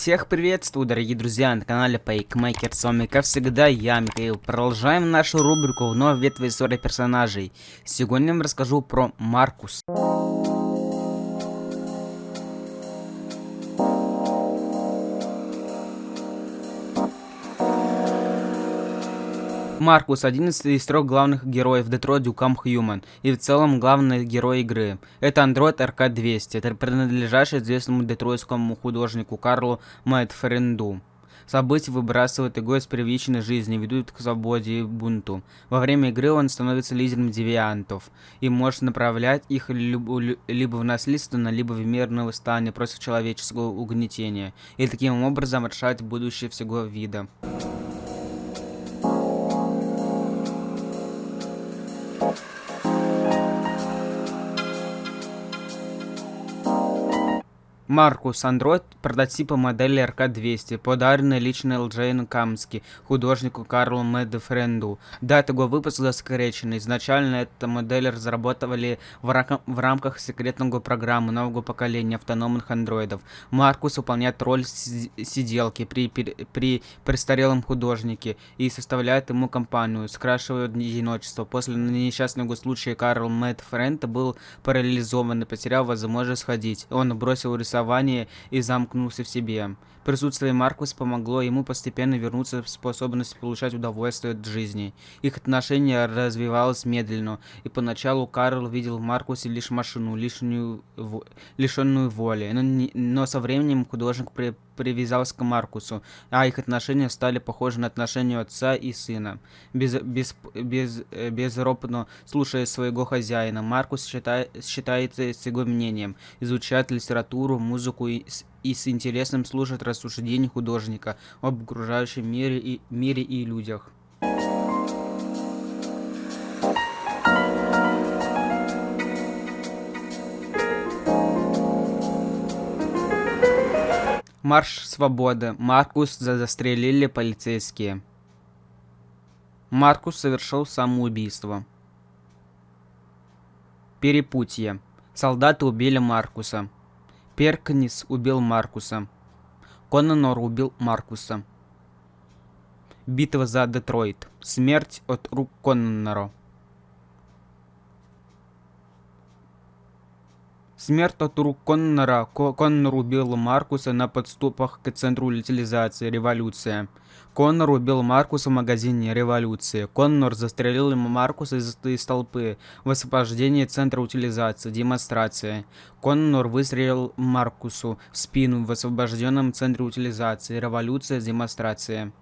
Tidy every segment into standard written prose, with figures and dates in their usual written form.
Всех приветствую, дорогие друзья, на канале Paymaker. С вами, как всегда, я, Михаил. Продолжаем нашу рубрику «Вновь ветвь истории персонажей». Сегодня я вам расскажу про Маркус. Маркус — один из трех главных героев Detroit Become Human и в целом главный герой игры. Это андроид РК-200, принадлежащий известному детройтскому художнику Карлу Мэдфренду. События выбрасывают его из привычной жизни, ведут к свободе и бунту. Во время игры он становится лидером девиантов и может направлять их либо в наследственно, либо в мирное восстание против человеческого угнетения, и таким образом решать будущее всего вида. Маркус — андроид прототипа модели РК-200, подаренный лично Джейн Камски, художнику Карлу Мэдфренду. Дата его выпуска засекречена. Изначально эту модель разрабатывали в рамках секретной программы нового поколения автономных андроидов. Маркус выполняет роль сиделки при престарелом художнике и составляет ему компанию, скрашивая одиночество. После несчастного случая Карл Мэдфренд был парализован и потерял возможность ходить. Он бросил рисование и замкнулся в себе. Присутствие Маркуса помогло ему постепенно вернуться в способность получать удовольствие от жизни. Их отношения развивалось медленно, и поначалу Карл видел в Маркусе лишь машину, лишенную воли. Но со временем художник привязался к Маркусу, а их отношения стали похожи на отношения отца и сына. Безропотно слушая своего хозяина, Маркус считается с его мнением, изучает литературу, музыку и с интересом слушает рассуждения художника об окружающем мире и людях. Марш свободы. Маркус застрелили полицейские. Маркус совершил самоубийство. Перепутье. Солдаты убили Маркуса. Перкнис убил Маркуса. Коннор убил Маркуса. Битва за Детройт. Смерть от рук Коннора. Смерть от рук Коннора. Коннор убил Маркуса на подступах к центру утилизации. Революция. Коннор убил Маркуса в магазине. Революция. Коннор застрелил Маркуса из толпы. Высвобождение центра утилизации. Демонстрация. Коннор выстрелил Маркусу в спину в освобожденном центре утилизации. Революция. Демонстрация.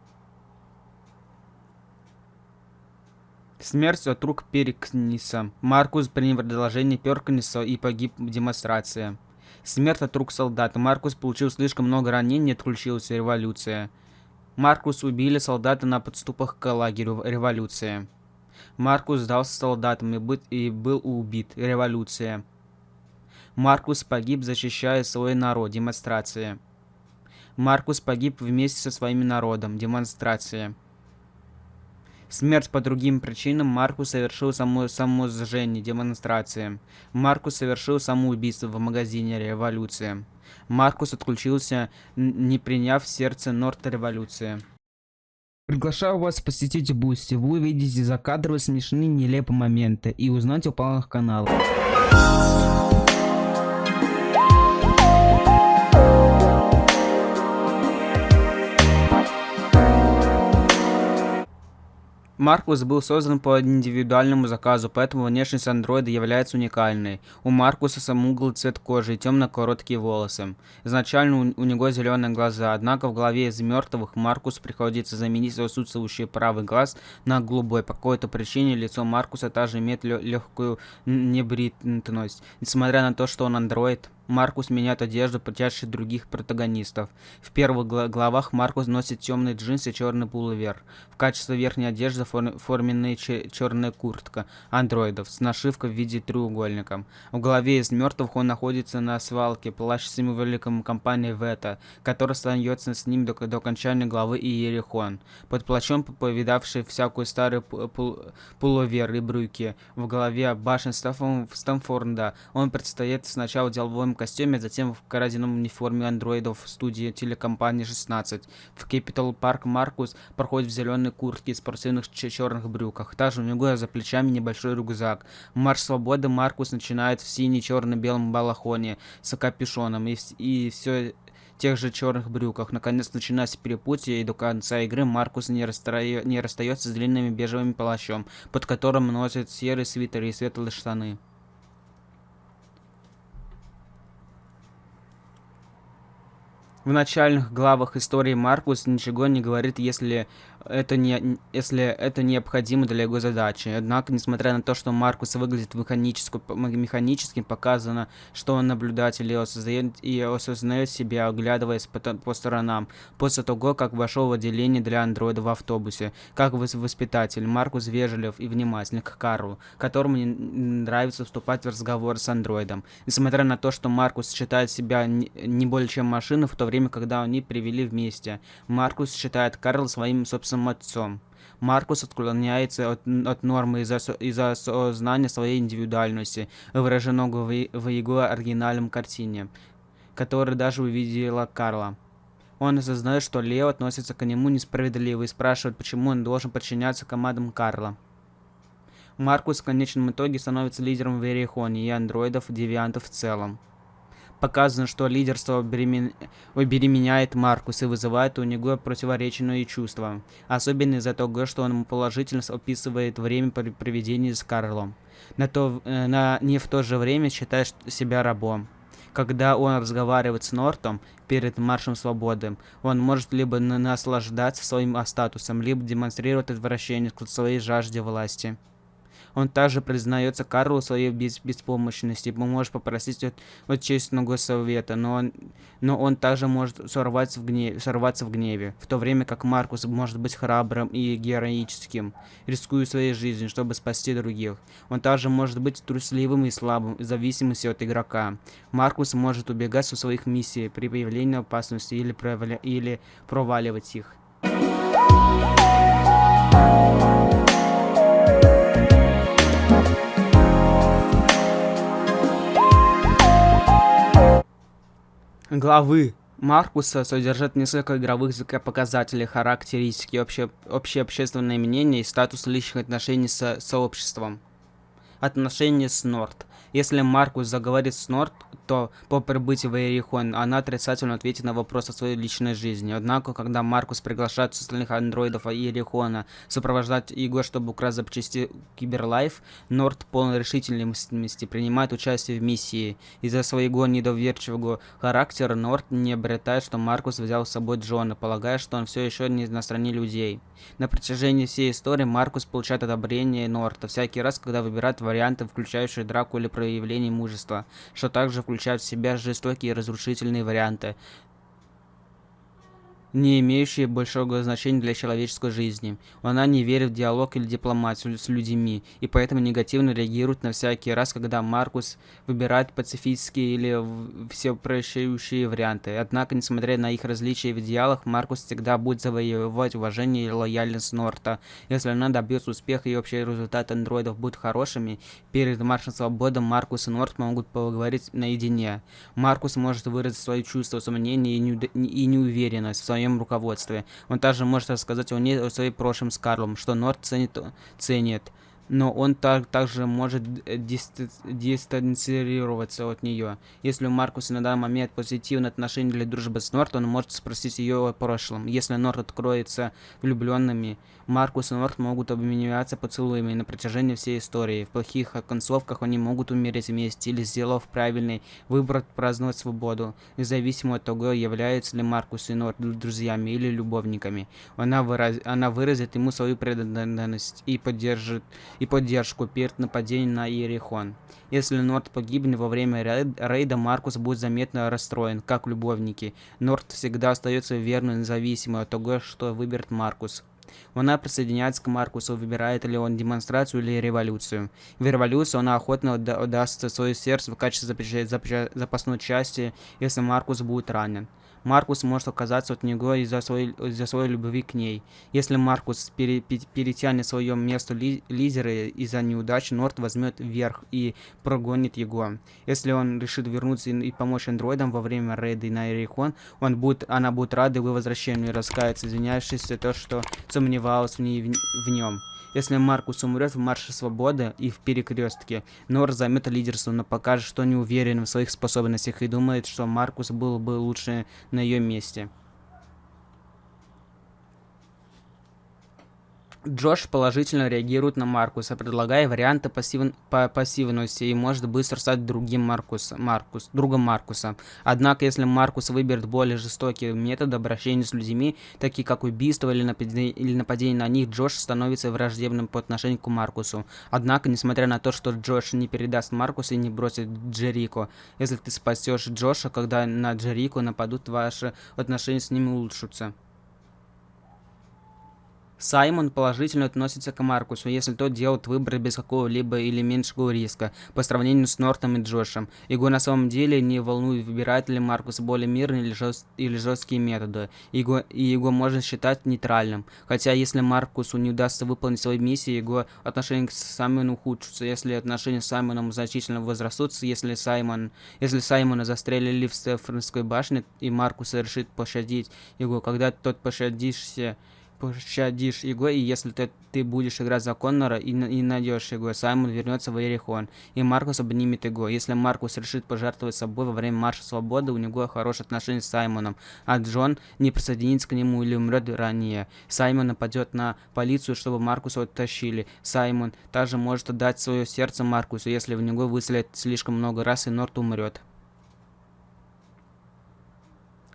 Смерть от рук Перкниса. Маркус принял предложение Перкниса и погиб в демонстрации. Смерть от рук солдата. Маркус получил слишком много ранений и отключился. Революция. Маркус убили солдата на подступах к лагерю. Революция. Маркус сдался солдатам и был убит. Революция. Маркус погиб, защищая свой народ. Демонстрация. Маркус погиб вместе со своим народом. Демонстрация. Смерть по другим причинам. Маркус совершил самосожжение. Демонстрация. Маркус совершил самоубийство в магазине. Революция. Маркус отключился, не приняв в сердце Норт. Революция. Приглашаю вас посетить Бусти. Вы увидите закадровые смешные нелепые моменты и узнаете о планах канала. Маркус был создан по индивидуальному заказу, поэтому внешность андроида является уникальной. У Маркуса смуглый цвет кожи и темно-короткие волосы. Изначально у него зеленые глаза, однако в главе из мертвых Маркусу приходится заменить отсутствующий правый глаз на голубой. По какой-то причине лицо Маркуса также имеет легкую небритность. Несмотря на то, что он андроид, Маркус меняет одежду, почаще других протагонистов. В первых главах Маркус носит темные джинсы и черный пуловер. В качестве верхней одежды форменная черная куртка андроидов с нашивкой в виде треугольника. В главе из мертвых он находится на свалке, плащ с символиком компании Вета, которая остается с ним до окончания главы Иерихон. Под плащом повидавший всякую старый пуловер и брюки. В главе башен Стамфорда он предстоит сначала деловым костюме, затем в краденом униформе андроидов в студии телекомпании 16. В Capital Park Маркус проходит в зеленой куртке и спортивных черных брюках. Также у него за плечами небольшой рюкзак. В Марш Свободы Маркус начинает в сине-черно-белом балахоне с капюшоном и все тех же черных брюках. Наконец начинается перепутье, и до конца игры Маркус не расстается с длинным бежевым плащом, под которым носит серый свитер и светлые штаны. В начальных главах истории Маркус ничего не говорит, если это необходимо для его задачи. Однако, несмотря на то, что Маркус выглядит механически, показано, что он наблюдатель и осознает себя, оглядываясь по сторонам. После того, как вошел в отделение для андроида в автобусе, как воспитатель, Маркус вежлив и внимательный к Карлу, которому не нравится вступать в разговор с андроидом. Несмотря на то, что Маркус считает себя не более чем машиной, в то время, когда они привели вместе, Маркус считает Карла своим собственным отцом. Маркус отклоняется от нормы из-за осознания своей индивидуальности, выраженного в его оригинальном картине, которую даже увидела Карла. Он осознает, что Лео относится к нему несправедливо и спрашивает, почему он должен подчиняться командам Карла. Маркус в конечном итоге становится лидером в Иерихоне и андроидов-девиантов в целом. Показано, что лидерство обеременяет Маркуса и вызывает у него противоречные чувства. Особенно из-за того, что он положительно описывает время проведения с Карлом. Не в то же время считает себя рабом. Когда он разговаривает с Нортом перед Маршем Свободы, он может либо наслаждаться своим статусом, либо демонстрировать отвращение к своей жажде власти. Он также признается Карлу своей беспомощности и может попросить от честного совета, но он также может сорваться в гневе, в то время как Маркус может быть храбрым и героическим, рискуя своей жизнью, чтобы спасти других. Он также может быть трусливым и слабым, в зависимости от игрока. Маркус может убегать со своих миссий при появлении опасности или проваливать их. Главы Маркуса содержат несколько игровых показателей, характеристики, общеобщественное мнение и статус личных отношений с сообществом. Отношения с Норт. Если Маркус заговорит с Норт, то по прибытии в Иерихон она отрицательно ответит на вопрос о своей личной жизни. Однако, когда Маркус приглашает остальных андроидов Иерихона сопровождать его, чтобы украсть запчасти Киберлайф, Норт полной решительности принимает участие в миссии. Из-за своего недоверчивого характера Норт не обретает, что Маркус взял с собой Джона, полагая, что он все еще не на стороне людей. На протяжении всей истории Маркус получает одобрение Норта всякий раз, когда выбирает варианты, включающие драку или проявление мужества, что также включает в себя жестокие и разрушительные варианты, не имеющие большого значения для человеческой жизни. Она не верит в диалог или дипломатию с людьми, и поэтому негативно реагирует на всякий раз, когда Маркус выбирает пацифистские или всепрощающие варианты. Однако, несмотря на их различия в идеалах, Маркус всегда будет завоевывать уважение и лояльность Норта. Если она добьется успеха и общий результат андроидов будут хорошими, перед Маршем Свободы Маркус и Норт могут поговорить наедине. Маркус может выразить свои чувства, сомнения и неуверенность в своем руководстве. Он также может рассказать о своем прошлом с Карлом, что Норт ценит, но он также может дистанцироваться от нее. Если у Маркуса на данный момент позитивное отношение для дружбы с Норт, он может спросить ее о прошлом. Если Норт откроется влюбленными, Маркус и Норт могут обмениваться поцелуями на протяжении всей истории. В плохих концовках они могут умереть вместе или, сделав правильный выбор, праздновать свободу, независимо от того, являются ли Маркус и Норт друзьями или любовниками. Она выразит ему свою преданность и поддержку перед нападением на Иерихон. Если Норт погибнет во время рейда, Маркус будет заметно расстроен, как любовники. Норт всегда остается верным, независимо от того, что выберет Маркус. Она присоединяется к Маркусу, выбирает ли он демонстрацию или революцию. В революцию она охотно отдаст свое сердце в качестве запасной части, если Маркус будет ранен. Маркус может отказаться от него из-за своей любви к ней. Если Маркус перетянет свое место лидера из-за неудачи, Норд возьмет верх и прогонит его. Если он решит вернуться и помочь андроидам во время рейда на Иерихон, она будет рада его возвращению и раскаяться, извинявшись за то, что сомневалась в нем. Если Маркус умрет в Марше Свободы и в Перекрестке, Норд займет лидерство, но покажет, что не уверен в своих способностях и думает, что Маркус был бы лучше на ее месте. Джош положительно реагирует на Маркуса, предлагая варианты пассивности и может быстро стать другом Маркуса. Однако, если Маркус выберет более жестокие методы обращения с людьми, такие как убийство или нападение на них, Джош становится враждебным по отношению к Маркусу. Однако, несмотря на то, что Джош не передаст Маркуса и не бросит Джерико, если ты спасешь Джоша, когда на Джерико нападут, ваши отношения с ним улучшатся. Саймон положительно относится к Маркусу, если тот делает выбор без какого-либо или меньшего риска, по сравнению с Нортом и Джошем. Его на самом деле не волнует, выбирает ли Маркус более мирные или жесткие методы, его можно считать нейтральным. Хотя если Маркусу не удастся выполнить свою миссию, его отношения к Саймону ухудшатся, если отношения с Саймоном значительно возрастут, если Саймона застрелили в Стефанской башне, и Маркус решит пощадить его, когда тот пощадишь его, и если ты будешь играть за Коннора и найдешь его, Саймон вернется в Иерихон, и Маркус обнимет его. Если Маркус решит пожертвовать собой во время Марша Свободы, у него хорошие отношения с Саймоном, а Джон не присоединится к нему или умрет ранее. Саймон нападет на полицию, чтобы Маркуса оттащили. Саймон также может отдать свое сердце Маркусу, если в него выстрелят слишком много раз, и Норт умрет.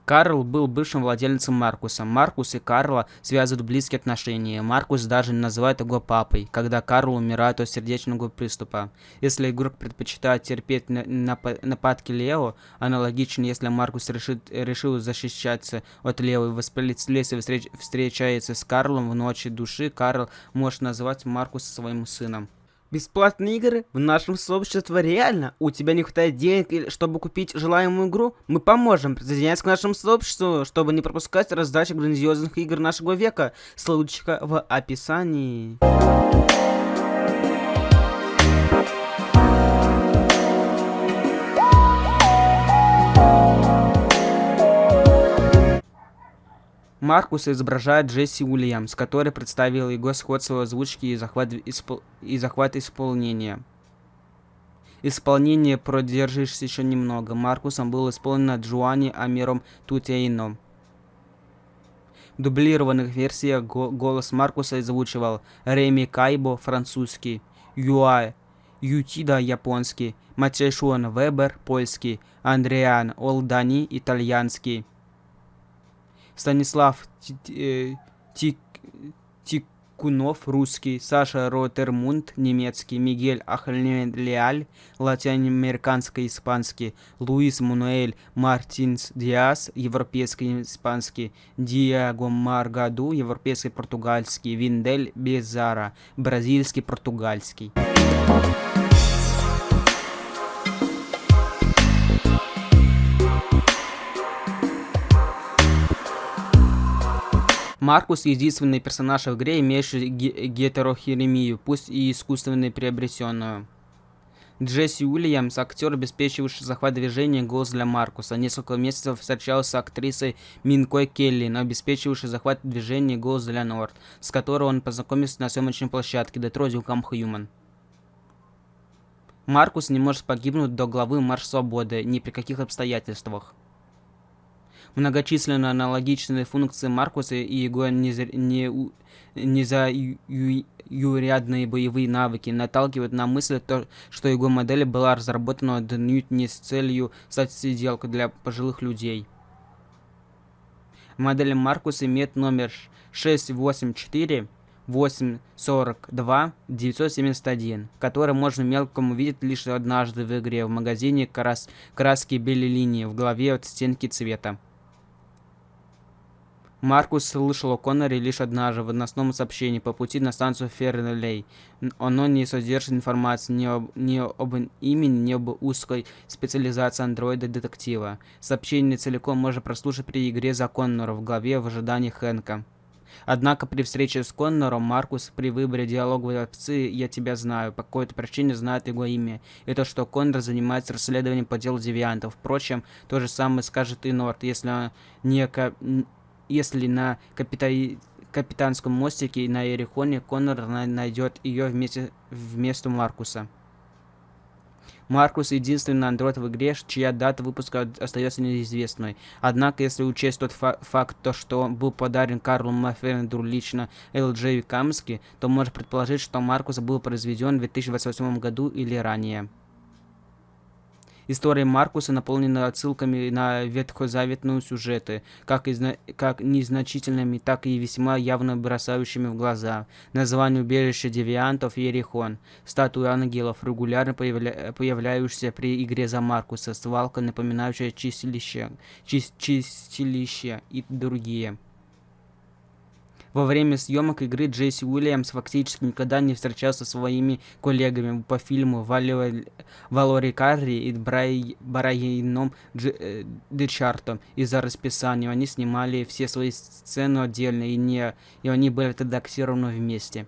Карл был бывшим владельцем Маркуса. Маркус и Карла связывают близкие отношения. Маркус даже называет его папой, когда Карл умирает от сердечного приступа. Если игрок предпочитает терпеть нападки Лео, аналогично, если Маркус решил защищаться от Лео и впоследствии встречается с Карлом в ночи души, Карл может называть Маркуса своим сыном. Бесплатные игры в нашем сообществе реально? У тебя не хватает денег, чтобы купить желаемую игру? Мы поможем. Присоединяйся к нашему сообществу, чтобы не пропускать раздачи грандиозных игр нашего века. Ссылочка в описании. Маркус изображает Джесси Уильямс, который представил его сходство озвучки и захват исполнения. Исполнение продержишься еще немного. Маркусом был исполнено Джоанни Амиром Тутейном. В дублированных версиях голос Маркуса озвучивал Реми Кайбо французский, Юа Ютида японский, Матешуан Вебер польский, Андриан Олдани итальянский. Станислав Тикунов русский, Саша Ротермунд немецкий, Мигель Ахлеаль латиноамериканский испанский, Луис Мануэль Мартинс Диас европейский испанский, Диаго Маргаду европейский португальский, Виндель Безара бразильский португальский. Маркус — единственный персонаж в игре, имеющий гетерохромию, пусть и искусственно приобретенную. Джесси Уильямс — актер, обеспечивающий захват движения, голос для Маркуса. Несколько месяцев встречался с актрисой Минкой Келли, обеспечивающей захват движения, голос для Норд, с которой он познакомился на съемочной площадке Detroit Become Human. Маркус не может погибнуть до главы Марш Свободы ни при каких обстоятельствах. Многочисленные аналогичные функции Маркуса и его незаурядные боевые навыки наталкивают на мысль, что его модель была разработана отнюдь не с целью стать сиделкой для пожилых людей. Модель Маркуса имеет номер 684-842-971, который можно мельком увидеть лишь однажды в игре в магазине краски белой линии в главе от стенки цвета. Маркус слышал о Конноре лишь однажды в односном сообщении по пути на станцию Фернлей. Оно не содержит информации ни об имени, ни об узкой специализации андроида-детектива. Сообщение целиком можно прослушать при игре за Коннора в главе «В ожидании Хэнка». Однако при встрече с Коннором Маркус при выборе диалоговой опции «Я тебя знаю» по какой-то причине знает его имя. И то, что Коннор занимается расследованием по делу девиантов. Впрочем, то же самое скажет и Норт, если на капитанском мостике на Эрихоне Коннор найдет ее вместо Маркуса. Маркус — единственный андроид в игре, чья дата выпуска остается неизвестной. Однако, если учесть тот факт, что он был подарен Карлу Мафференду лично Л.Джей Камски, то можно предположить, что Маркус был произведен в 2028 году или ранее. История Маркуса наполнена отсылками на ветхозаветные сюжеты, как незначительными, так и весьма явно бросающими в глаза. Название убежища девиантов Ерихон, статуи ангелов, регулярно появляющиеся при игре за Маркуса, свалка, напоминающая чистилище и другие. Во время съемок игры Джесси Уильямс фактически никогда не встречался со своими коллегами по фильму Валори Карри и Брайаном Дечартом из-за расписания. Они снимали все свои сцены отдельно, и они были редактированы вместе.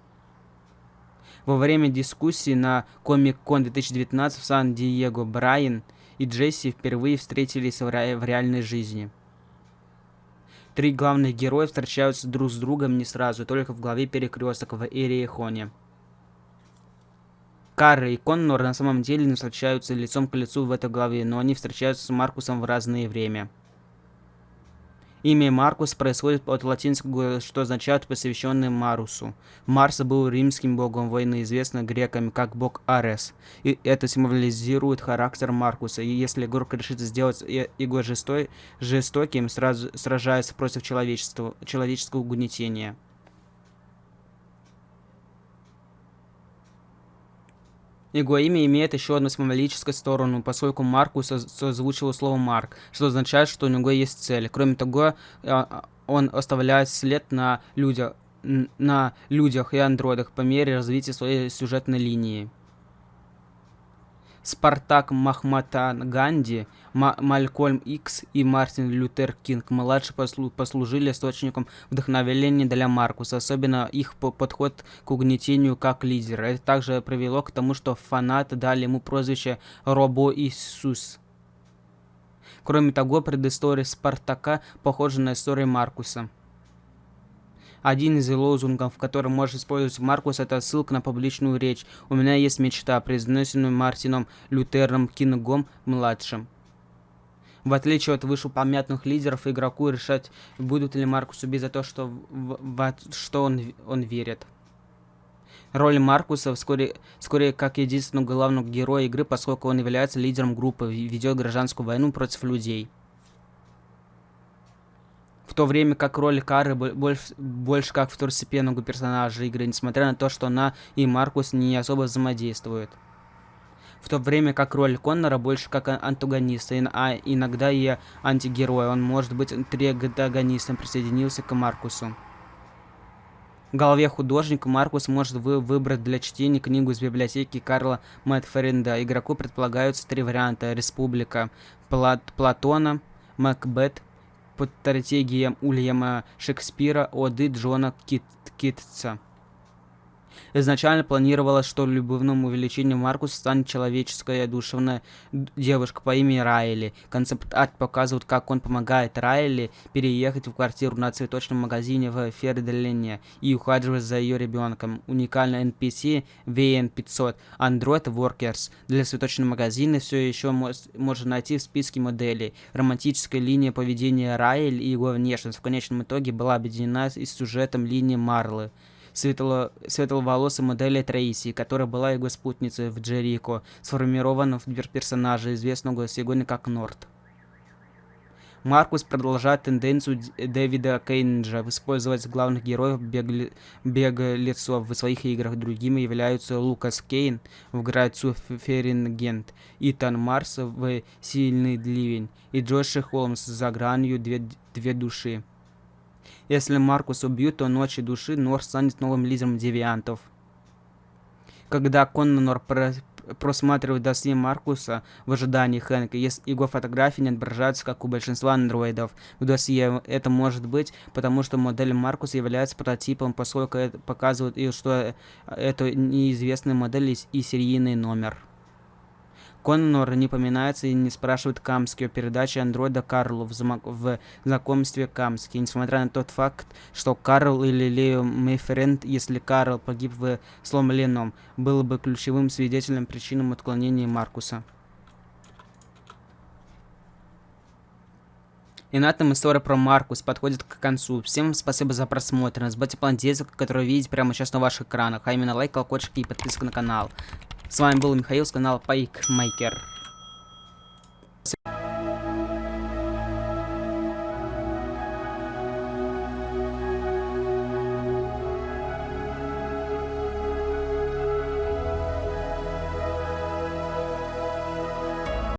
Во время дискуссии на Комик-кон 2019 в Сан-Диего Брайан и Джесси впервые встретились в реальной жизни. Три главных героя встречаются друг с другом не сразу, только в главе «Перекресток» в Эрихоне. Карри и Коннор на самом деле не встречаются лицом к лицу в этой главе, но они встречаются с Маркусом в разное время. Имя Маркус происходит от латинского, что означает «посвященный Марусу». Марс был римским богом войны, известным греками как бог Арес. И это символизирует характер Маркуса. И если игрок решит сделать его жестоким, сражаясь против человеческого угнетения. Его имя имеет еще одну символическую сторону, поскольку Маркус озвучил слово «Марк», что означает, что у него есть цель. Кроме того, он оставляет след на людях и андроидах по мере развития своей сюжетной линии. Спартак Махматан Ганди, Малькольм Икс и Мартин Лютер Кинг-младший послужили источником вдохновения для Маркуса, особенно их подход к угнетению как лидера. Это также привело к тому, что фанаты дали ему прозвище Робо-Иисус. Кроме того, предыстория Спартака похожа на историю Маркуса. Один из лозунгов, который может использовать Маркус, это ссылка на публичную речь. «У меня есть мечта», произнесенную Мартином Лютером Кингом-младшим. В отличие от вышеупомянутых лидеров, игроку решать, будут ли Маркус убить за то, что он верит. Роль Маркуса вскоре как единственного главного героя игры, поскольку он является лидером группы, ведет гражданскую войну против людей. В то время как роль Кары больше как второстепенного персонажа игры, несмотря на то, что она и Маркус не особо взаимодействуют. В то время как роль Коннора больше как антагониста, а иногда и антигероя. Он может быть антагонистом, присоединился к Маркусу. В голове художника Маркус может выбрать для чтения книгу из библиотеки Карла Мэтференда. Игроку предполагаются три варианта: Республика Платона, Макбет, по стратегиям Уильяма Шекспира, оды Джона Китца. Изначально планировалось, что любовным увеличением Маркуса станет человеческая душевная девушка по имени Райли. Концепт-арт показывает, как он помогает Райли переехать в квартиру на цветочном магазине в Ферделине и ухаживать за ее ребенком. Уникальный NPC VN500 Android Workers для цветочного магазина все еще можно найти в списке моделей. Романтическая линия поведения Райли и его внешность в конечном итоге была объединена с сюжетом линии Марлы, светловолосой модели Трейси, которая была его спутницей в Джерико, сформированного персонажа, известного сегодня как Норт. Маркус продолжает тенденцию Дэвида Кейнджа использовать главных героев беглецов в своих играх. Другими являются Лукас Кейн в Грацию Ферингент, Итан Марс в Сильный ливень и Джоши Холмс за гранью две души. Если Маркуса убьют, то Ночи Души Нор станет новым лидером девиантов. Когда Коннор просматривает досье Маркуса в ожидании Хэнка, его фотографии не отображаются, как у большинства андроидов в досье. Это может быть, потому что модель Маркуса является прототипом, поскольку это показывает, что это неизвестная модель и серийный номер. Коннор не поминается и не спрашивает Камски о передаче андроида Карлу в знакомстве Камски, несмотря на тот факт, что Карл или Лео Мейфренд, если Карл погиб в сломленном, был бы ключевым свидетелем причинам отклонения Маркуса. И на этом история про Маркус подходит к концу. Всем спасибо за просмотр. Не забывайте планетизм, который вы видите прямо сейчас на ваших экранах, а именно лайк, колокольчик и подписка на канал. С вами был Михаил с канала Пайкмейкер.